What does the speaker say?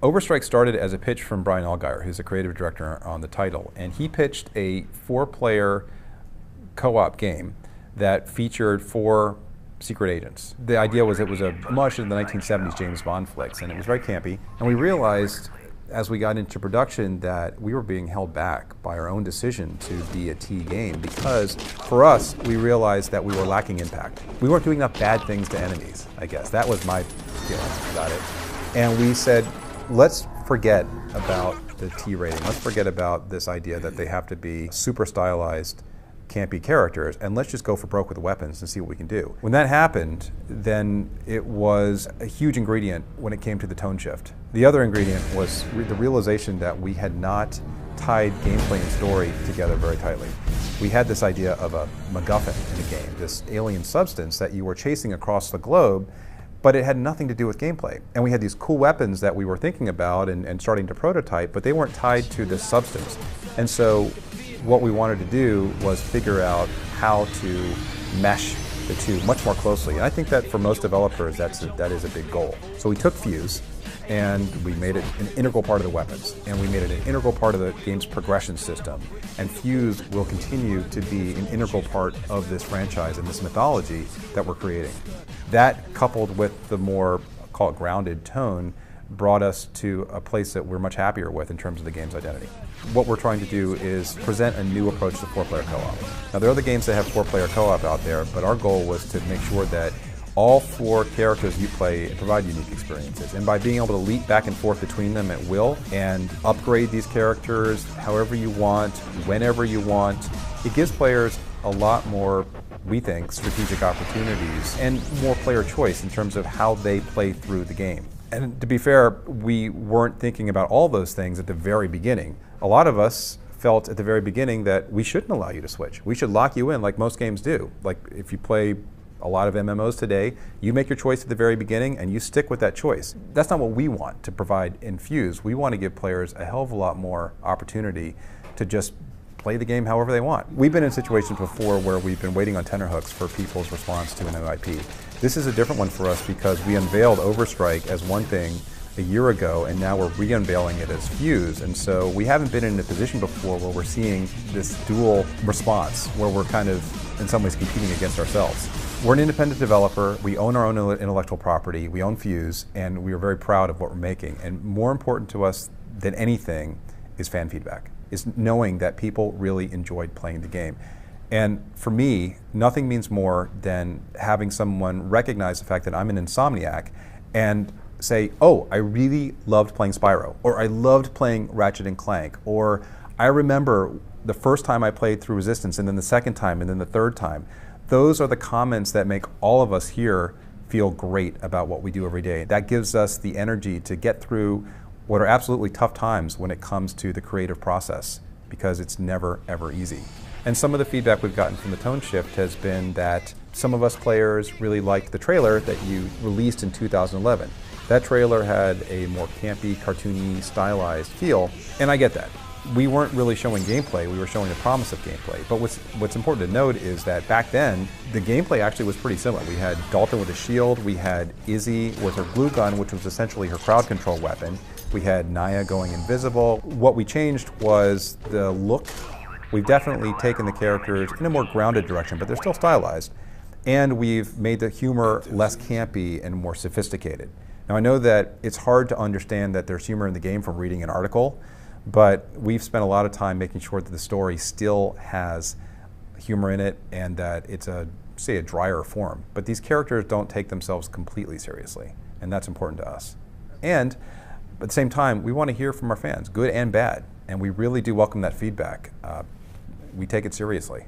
Overstrike started as a pitch from Brian Allgaier, who's the creative director on the title, and he pitched a 4-player co-op game that featured 4 secret agents. The idea was it was a homage to the 1970s James Bond flicks, and it was very campy. And we realized as we got into production that we were being held back by our own decision to be a T game, because for us, we realized that we were lacking impact. We weren't doing enough bad things to enemies, I guess. That was my feeling about it. And we said, let's forget about the T rating. Let's forget about this idea that they have to be super stylized, campy characters, and let's just go for broke with weapons and see what we can do. When that happened, then it was a huge ingredient when it came to the tone shift. The other ingredient was the realization that we had not tied gameplay and story together very tightly. We had this idea of a MacGuffin in the game, this alien substance that you were chasing across the globe, but it had nothing to do with gameplay. And we had these cool weapons that we were thinking about and starting to prototype, but they weren't tied to this substance. And so what we wanted to do was figure out how to mesh the two much more closely. And I think that for most developers, that is a big goal. So we took Fuse, and we made it an integral part of the weapons, and we made it an integral part of the game's progression system. And Fuse will continue to be an integral part of this franchise and this mythology that we're creating. That, coupled with the more, call it grounded tone, brought us to a place that we're much happier with in terms of the game's identity. What we're trying to do is present a new approach to 4-player co-op. Now, there are other games that have 4-player co-op out there, but our goal was to make sure that all 4 characters you play provide unique experiences. And by being able to leap back and forth between them at will and upgrade these characters however you want, whenever you want, it gives players a lot more, we think, strategic opportunities and more player choice in terms of how they play through the game. And to be fair, we weren't thinking about all those things at the very beginning. A lot of us felt at the very beginning that we shouldn't allow you to switch. We should lock you in like most games do. Like if you play a lot of MMOs today, you make your choice at the very beginning and you stick with that choice. That's not what we want to provide in Fuse. We want to give players a hell of a lot more opportunity to just play the game however they want. We've been in situations before where we've been waiting on tenterhooks for people's response to an new IP. This is a different one for us because we unveiled Overstrike as one thing a year ago, and now we're re-unveiling it as Fuse. And so we haven't been in a position before where we're seeing this dual response, where we're kind of, in some ways, competing against ourselves. We're an independent developer, we own our own intellectual property, we own Fuse, and we are very proud of what we're making. And more important to us than anything is fan feedback, is knowing that people really enjoyed playing the game. And for me, nothing means more than having someone recognize the fact that I'm an Insomniac and say, oh, I really loved playing Spyro, or I loved playing Ratchet & Clank, or I remember the first time I played through Resistance, and then the second time, and then the third time. Those are the comments that make all of us here feel great about what we do every day. That gives us the energy to get through what are absolutely tough times when it comes to the creative process, because it's never, ever easy. And some of the feedback we've gotten from the tone shift has been that some of us players really liked the trailer that you released in 2011. That trailer had a more campy, cartoony, stylized feel, and I get that. We weren't really showing gameplay, we were showing the promise of gameplay. But what's important to note is that back then, the gameplay actually was pretty similar. We had Dalton with a shield, we had Izzy with her glue gun, which was essentially her crowd control weapon. We had Naya going invisible. What we changed was the look. We've definitely taken the characters in a more grounded direction, but they're still stylized. And we've made the humor less campy and more sophisticated. Now I know that it's hard to understand that there's humor in the game from reading an article, but we've spent a lot of time making sure that the story still has humor in it and that it's say a drier form. But these characters don't take themselves completely seriously, and that's important to us. And at the same time, we want to hear from our fans, good and bad, and we really do welcome that feedback. We take it seriously.